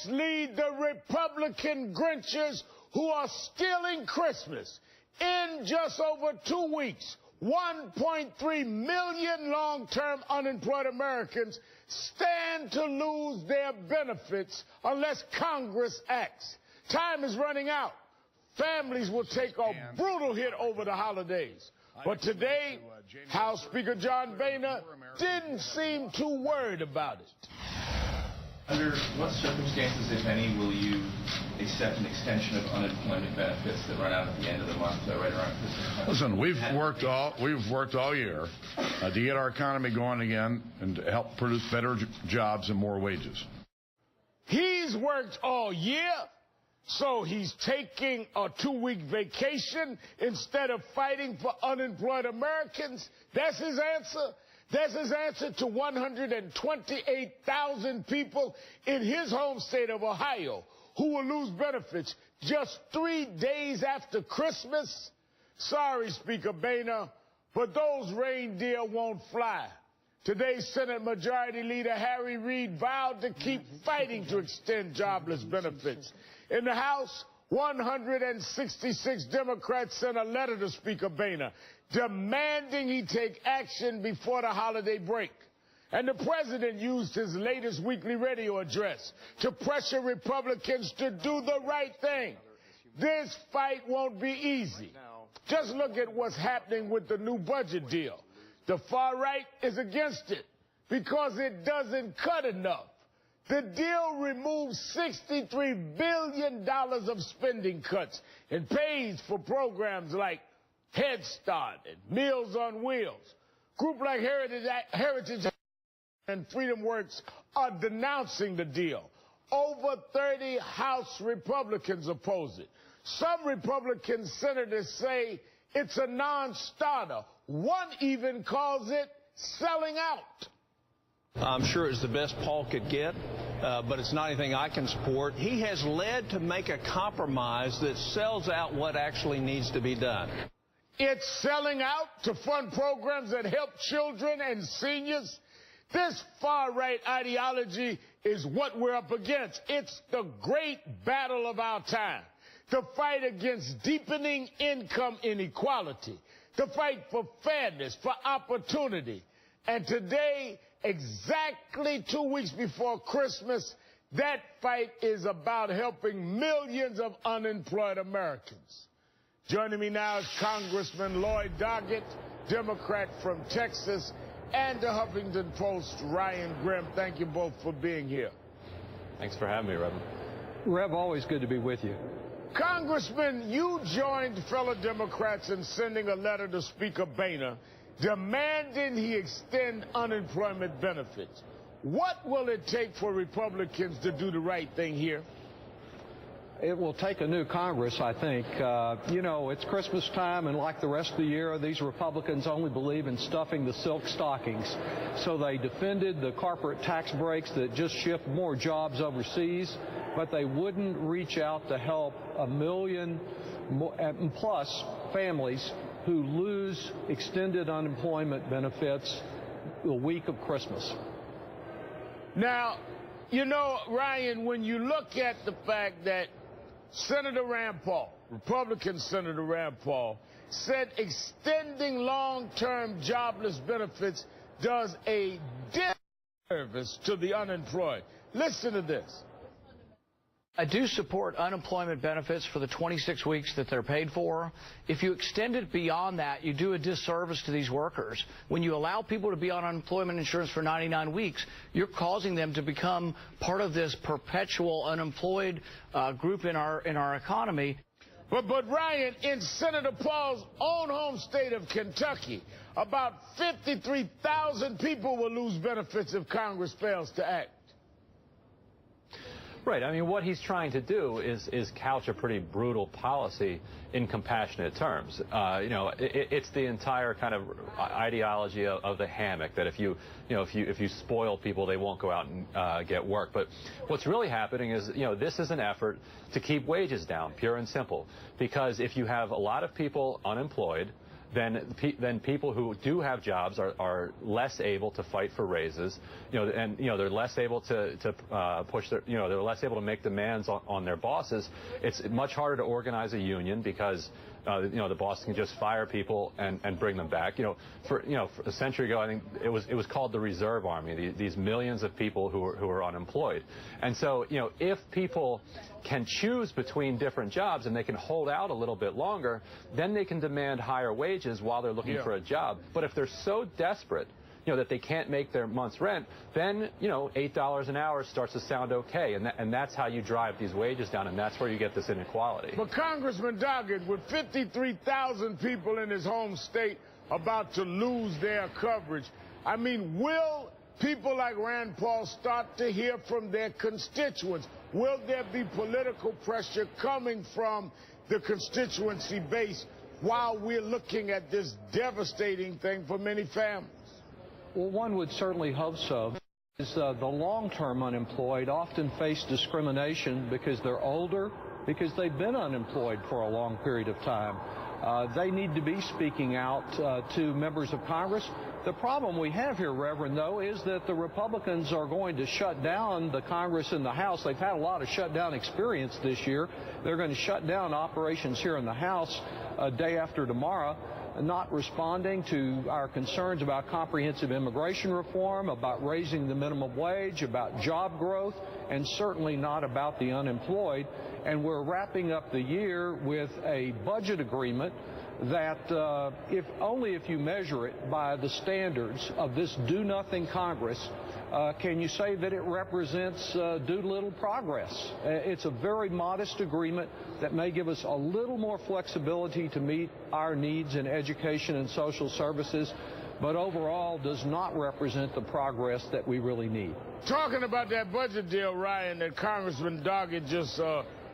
Lead the Republican Grinches who are stealing Christmas. In just over 2 weeks, 1.3 million long-term unemployed Americans stand to lose their benefits unless Congress acts. Time is running out. Families will take a brutal hit over the holidays. But today, House Speaker John Boehner didn't seem too worried about it. Under what circumstances, if any, will you accept an extension of unemployment benefits that run out at the end of the month, right around Christmas? Listen, we've worked all year to get our economy going again and to help produce better jobs and more wages. He's worked all year, so he's taking a 2-week vacation instead of fighting for unemployed Americans. That's his answer. That's his answer to 128,000 people in his home state of Ohio who will lose benefits just 3 days after Christmas. Sorry, Speaker Boehner, but those reindeer won't fly. Today, Senate Majority Leader Harry Reid vowed to keep fighting to extend jobless benefits. In the House, 166 Democrats sent a letter to Speaker Boehner demanding he take action before the holiday break. And the president used his latest weekly radio address to pressure Republicans to do the right thing. This fight won't be easy. Just look at what's happening with the new budget deal. The far right is against it because it doesn't cut enough. The deal removes $63 billion of spending cuts and pays for programs like Head Start and Meals on Wheels. Groups like Heritage and Freedom Works are denouncing the deal. Over 30 House Republicans oppose it. Some Republican senators say it's a non-starter. One even calls it selling out. I'm sure it's the best Paul could get, but it's not anything I can support. He has led to make a compromise that sells out what actually needs to be done. It's selling out to fund programs that help children and seniors. This far-right ideology is what we're up against. It's the great battle of our time. The fight against deepening income inequality. The fight for fairness, for opportunity. And today, exactly 2 weeks before Christmas, that fight is about helping millions of unemployed Americans. Joining me now is Congressman Lloyd Doggett, Democrat from Texas, and the Huffington Post, Ryan Grimm. Thank you both for being here. Thanks for having me, Rev. Rev, always good to be with you. Congressman, you joined fellow Democrats in sending a letter to Speaker Boehner demanding he extend unemployment benefits. What will it take for Republicans to do the right thing here? It will take a new Congress, I think. You know, it's Christmas time, and like the rest of the year, these Republicans only believe in stuffing the silk stockings. So they defended the corporate tax breaks that just shift more jobs overseas, but they wouldn't reach out to help 1 million plus families who lose extended unemployment benefits the week of Christmas. Now, you know, Ryan, when you look at the fact that Senator Rand Paul, Republican Senator Rand Paul, said extending long-term jobless benefits does a disservice to the unemployed. Listen to this. I do support unemployment benefits for the 26 weeks that they're paid for. If you extend it beyond that, you do a disservice to these workers. When you allow people to be on unemployment insurance for 99 weeks, you're causing them to become part of this perpetual unemployed group in our economy. But Ryan, in Senator Paul's own home state of Kentucky, about 53,000 people will lose benefits if Congress fails to act. Right. I mean, what he's trying to do is couch a pretty brutal policy in compassionate terms. You know, it's the entire kind of ideology of the hammock that if you spoil people, they won't go out and get work. But what's really happening is, you know, this is an effort to keep wages down, pure and simple. Because if you have a lot of people unemployed, then people who do have jobs are less able to fight for raises, and they're less able to push their, they're less able to make demands on their bosses. It's much harder to organize a union because the boss can just fire people and bring them back. For a century ago, I think it was called the Reserve Army. These millions of people who are unemployed, and so if people can choose between different jobs and they can hold out a little bit longer, then they can demand higher wages while they're looking for a job. But if they're so desperate, that they can't make their month's rent, then, $8 an hour starts to sound okay. And that's how you drive these wages down, and that's where you get this inequality. But Congressman Doggett, with 53,000 people in his home state about to lose their coverage, I mean, will people like Rand Paul start to hear from their constituents? Will there be political pressure coming from the constituency base while we're looking at this devastating thing for many families? Well, one would certainly hope so. The long-term unemployed often face discrimination because they're older, because they've been unemployed for a long period of time. They need to be speaking out to members of Congress. The problem we have here, Reverend, though, is that the Republicans are going to shut down the Congress and the House. They've had a lot of shutdown experience this year. They're going to shut down operations here in the House day after tomorrow, not responding to our concerns about comprehensive immigration reform, about raising the minimum wage, about job growth, and certainly not about the unemployed. And we're wrapping up the year with a budget agreement that if you measure it by the standards of this do-nothing Congress, can you say that it represents do-little progress? It's a very modest agreement that may give us a little more flexibility to meet our needs in education and social services, but overall does not represent the progress that we really need. Talking about that budget deal, Ryan, that Congressman Doggett just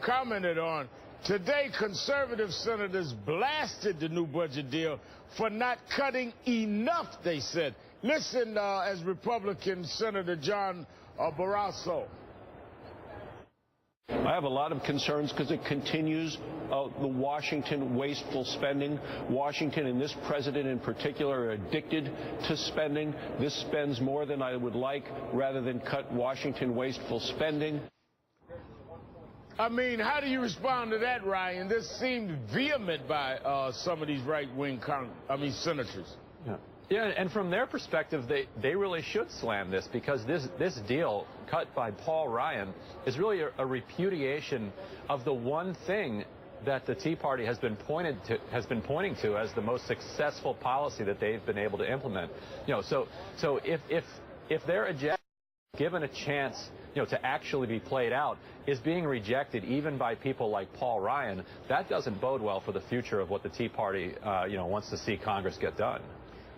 commented on, today conservative senators blasted the new budget deal for not cutting enough, they said. Listen as Republican Senator John Barrasso. I have a lot of concerns because it continues the Washington wasteful spending. Washington and this president in particular are addicted to spending. This spends more than I would like rather than cut Washington wasteful spending. I mean, how do you respond to that, Ryan? This seemed vehement by some of these right-wing senators. Yeah, and from their perspective, they really should slam this, because this deal cut by Paul Ryan is really a repudiation of the one thing that the Tea Party has been pointing to as the most successful policy that they've been able to implement. So if their agenda, given a chance, to actually be played out, is being rejected even by people like Paul Ryan, that doesn't bode well for the future of what the Tea Party, wants to see Congress get done.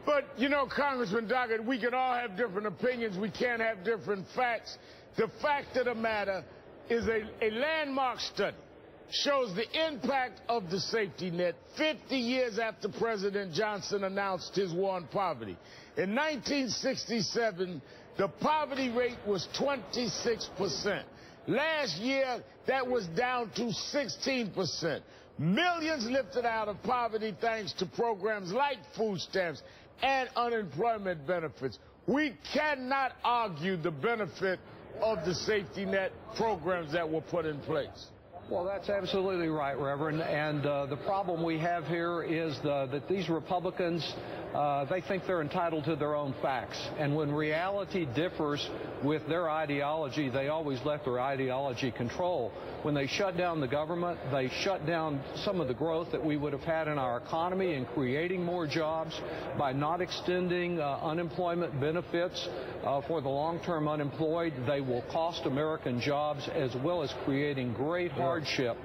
But, Congressman Doggett, we can all have different opinions. We can't have different facts. The fact of the matter is a landmark study shows the impact of the safety net 50 years after President Johnson announced his war on poverty. In 1967, the poverty rate was 26%. Last year, that was down to 16%. Millions lifted out of poverty thanks to programs like food stamps and unemployment benefits. We cannot argue the benefit of the safety net programs that were put in place. Well, that's absolutely right, Reverend. And the problem we have here is that these Republicans, they think they're entitled to their own facts. And when reality differs with their ideology, they always let their ideology control. When they shut down the government, they shut down some of the growth that we would have had in our economy and creating more jobs by not extending unemployment benefits for the long-term unemployed. They will cost American jobs as well as creating great hardship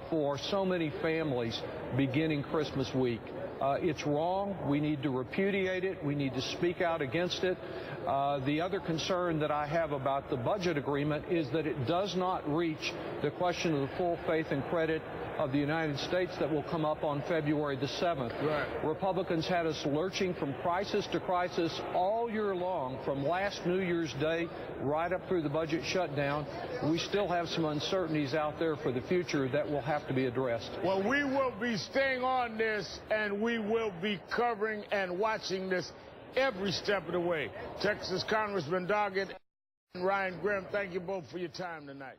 for so many families beginning Christmas week. It's wrong. We need to repudiate it. We need to speak out against it. The other concern that I have about the budget agreement is that it does not reach the question of the full faith and credit of the United States that will come up on February the 7th. Right. Republicans had us lurching from crisis to crisis all year long, from last New Year's Day right up through the budget shutdown. We still have some uncertainties out there for the future that will have to be addressed. Well, we will be staying on this, and we will be covering and watching this every step of the way. Texas Congressman Doggett and Ryan Grimm, thank you both for your time tonight.